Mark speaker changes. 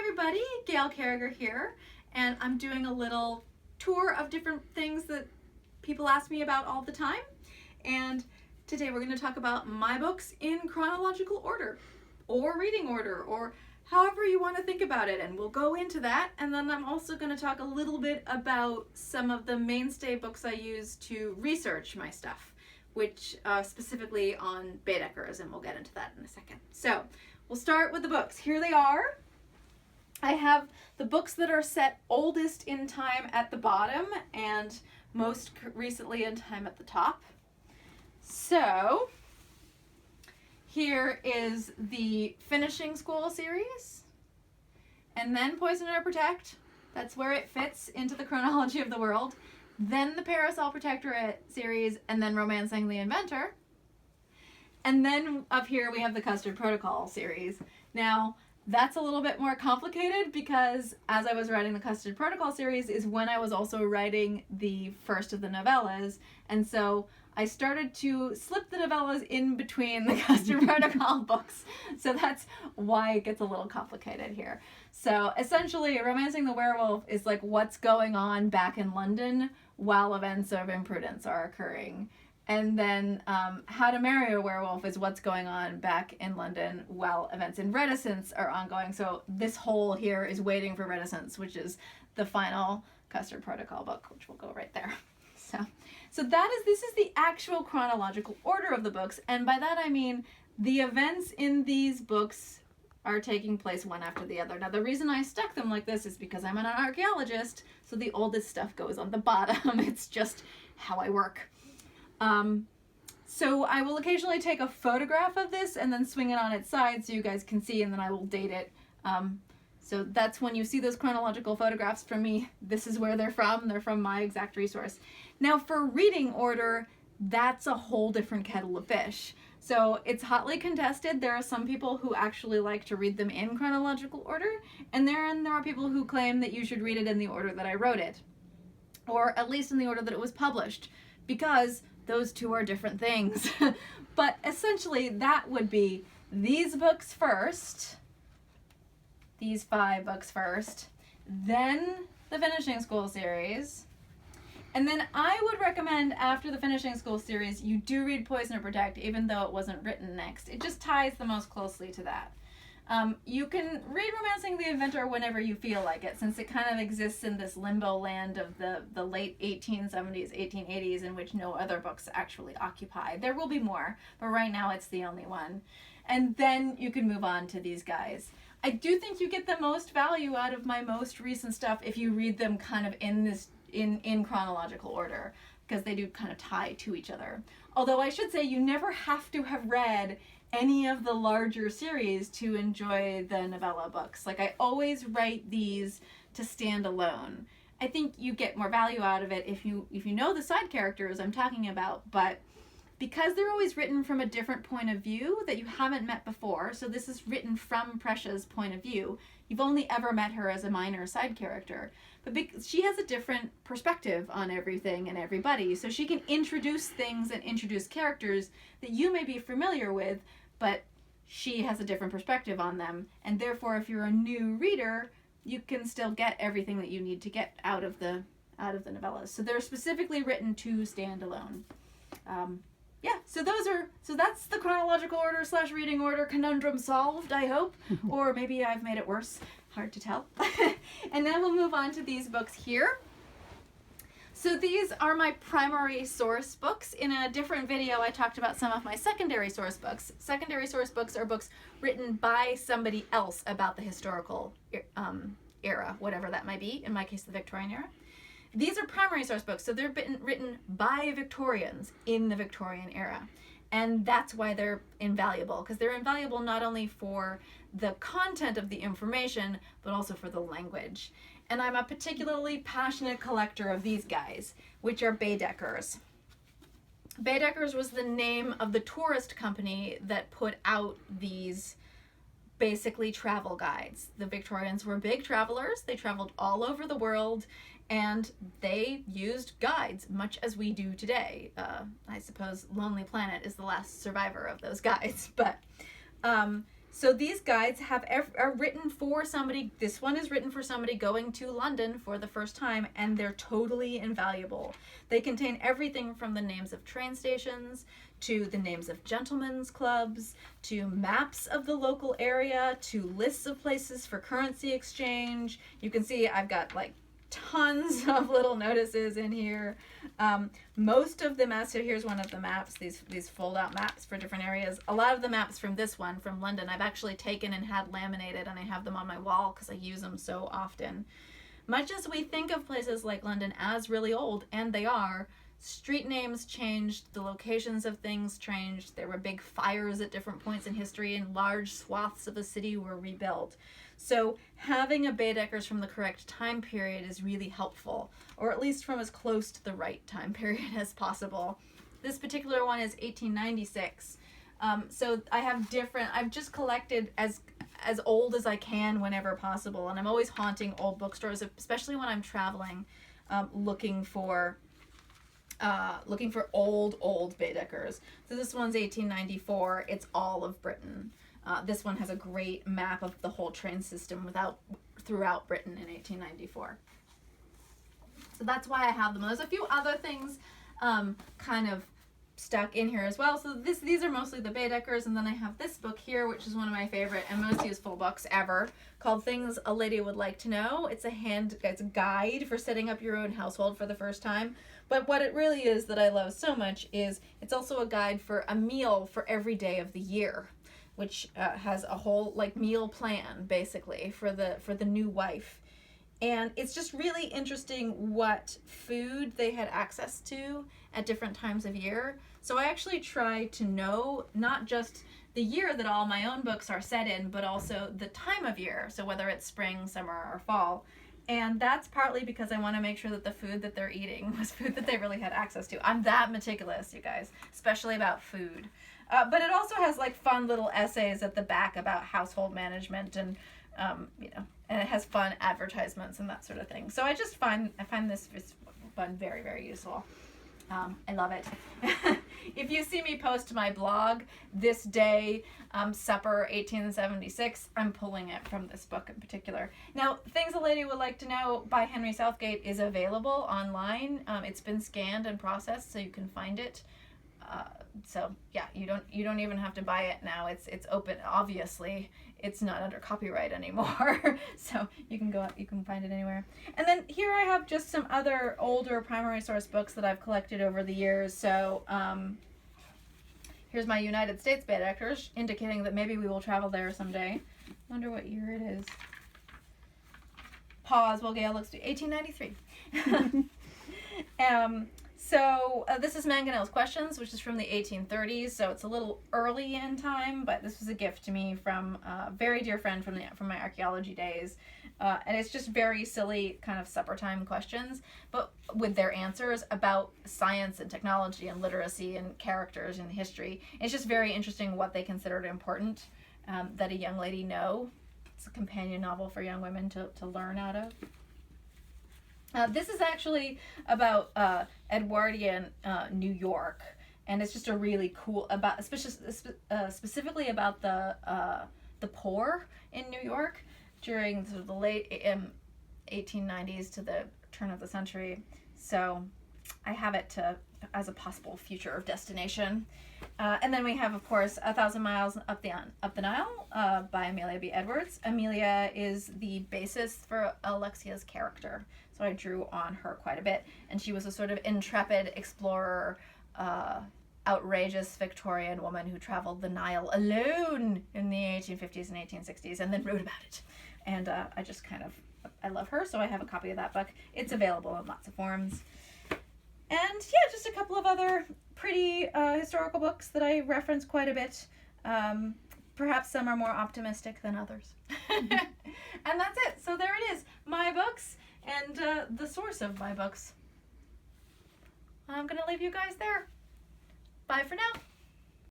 Speaker 1: everybody, Gail Carriger here, and I'm doing a little tour of different things that people ask me about all the time. And today we're going to talk about my books in chronological order, or reading order, or however you want to think about it, and we'll go into that. And then I'm also going to talk a little bit about some of the mainstay books I use to research my stuff, which specifically on Baedekers, and we'll get into that in a second. So we'll start with the books. Here they are. I have the books that are set oldest in time at the bottom and most recently in time at the top. So here is the Finishing School series, and then Poison or Protect. That's where it fits into the chronology of the world. Then the Parasol Protectorate series, and then Romancing the Inventor. And then up here we have the Custard Protocol series. Now, that's a little bit more complicated because as I was writing the Custard Protocol series is when I was also writing the first of the novellas. And so I started to slip the novellas in between the Custard Protocol books. So that's why it gets a little complicated here. So essentially, Romancing the Werewolf is like what's going on back in London while events of imprudence are occurring. And then How to Marry a Werewolf is what's going on back in London while events in Reticence are ongoing. So this whole here is Waiting for Reticence, which is the final Custard Protocol book, which will go right there. So this is the actual chronological order of the books. And by that I mean the events in these books are taking place one after the other. Now the reason I stuck them like this is because I'm an archaeologist, so the oldest stuff goes on the bottom. It's just how I work. So I will occasionally take a photograph of this and then swing it on its side so you guys can see, and then I will date it. So that's when you see those chronological photographs from me. This is where they're from. They're from my exact resource. Now for reading order, that's a whole different kettle of fish. So it's hotly contested. There are some people who actually like to read them in chronological order, and there are people who claim that you should read it in the order that I wrote it, or at least in the order that it was published, because those two are different things. But essentially that would be these books first, these 5 books first, then the Finishing School series, and then I would recommend after the Finishing School series you do read Poison or Protect, even though it wasn't written next. It just ties the most closely to that. You can read Romancing the Inventor whenever you feel like it, since it kind of exists in this limbo land of the late 1870s, 1880s, in which no other books actually occupy. There will be more, but right now it's the only one. And then you can move on to these guys. I do think you get the most value out of my most recent stuff if you read them kind of in chronological order, because they do kind of tie to each other. Although I should say you never have to have read any of the larger series to enjoy the novella books. Like I always write these to stand alone. I think you get more value out of it if you know the side characters I'm talking about, but because they're always written from a different point of view that you haven't met before, so this is written from Precia's point of view. You've only ever met her as a minor side character, but she has a different perspective on everything and everybody, so she can introduce things and introduce characters that you may be familiar with, but she has a different perspective on them, and therefore if you're a new reader, you can still get everything that you need to get out of the novellas. So they're specifically written to stand alone. Yeah, so that's the chronological order / reading order conundrum solved, I hope. Or maybe I've made it worse. Hard to tell. And then we'll move on to these books here. So these are my primary source books. In a different video, I talked about some of my secondary source books. Secondary source books are books written by somebody else about the historical era, whatever that might be. In my case, the Victorian era. These are primary source books, so they're written by Victorians in the Victorian era. And that's why they're invaluable, because they're invaluable not only for the content of the information, but also for the language. And I'm a particularly passionate collector of these guys, which are Baedekers. Baedekers was the name of the tourist company that put out these basically travel guides. The Victorians were big travelers. They traveled all over the world, and they used guides, much as we do today. I suppose Lonely Planet is the last survivor of those guides, but So these guides are written for somebody. This one is written for somebody going to London for the first time, and they're totally invaluable. They contain everything from the names of train stations to the names of gentlemen's clubs to maps of the local area to lists of places for currency exchange. You can see I've got like tons of little notices in here. Most of the maps, so here's one of the maps, these fold out maps for different areas. A lot of the maps from this one, from London, I've actually taken and had laminated, and I have them on my wall because I use them so often. Much as we think of places like London as really old, and they are, street names changed, the locations of things changed, there were big fires at different points in history, and large swaths of a city were rebuilt. So having a Baedeker's from the correct time period is really helpful, or at least from as close to the right time period as possible. This particular one is 1896. So I have I've just collected as old as I can whenever possible, and I'm always haunting old bookstores, especially when I'm traveling, looking for old Baedeker's. So this one's 1894. It's all of Britain. This one has a great map of the whole train system throughout Britain in 1894. So that's why I have them. There's a few other things kind of stuck in here as well. So these are mostly the Baedeker's, and then I have this book here, which is one of my favorite and most useful books ever, called Things a Lady Would Like to Know. It's a guide for setting up your own household for the first time. But what it really is that I love so much is it's also a guide for a meal for every day of the year, which has a whole like meal plan basically for the new wife. And it's just really interesting what food they had access to at different times of year. So I actually try to know not just the year that all my own books are set in, but also the time of year. So whether it's spring, summer, or fall. And that's partly because I want to make sure that the food that they're eating was food that they really had access to. I'm that meticulous, you guys, especially about food. But it also has like fun little essays at the back about household management and and it has fun advertisements and that sort of thing. So I find this one very, very useful. I love it. If you see me post to my blog this day, Supper 1876, I'm pulling it from this book in particular. Now, Things a Lady Would Like to Know by Henry Southgate is available online. It's been scanned and processed, so you can find it. So yeah, you don't even have to buy it now. It's open. Obviously, it's not under copyright anymore, so you can find it anywhere. And then here I have just some other older primary source books that I've collected over the years. So here's my United States Baedeker's, indicating that maybe we will travel there someday. Wonder what year it is. Pause while Gail looks to 1893. So this is Mangonel's Questions, which is from the 1830s, so it's a little early in time, but this was a gift to me from a very dear friend from my archaeology days. And it's just very silly kind of supper time questions, but with their answers about science and technology and literacy and characters and history. It's just very interesting what they considered important that a young lady know. It's a companion novel for young women to learn out of. This is actually about Edwardian New York, and it's just a really cool specifically about the poor in New York during sort of the late 1890s to the turn of the century. So I have it as a possible future destination. And then we have, of course, 1,000 Miles Up the Nile by Amelia B. Edwards. Amelia is the basis for Alexia's character. So I drew on her quite a bit. And she was a sort of intrepid explorer, outrageous Victorian woman who traveled the Nile alone in the 1850s and 1860s and then wrote about it. And I love her, so I have a copy of that book. It's available in lots of forms. And yeah, just a couple of other pretty historical books that I reference quite a bit. Perhaps some are more optimistic than others. And that's it. So there it is. My books and the source of my books. I'm going to leave you guys there. Bye for now.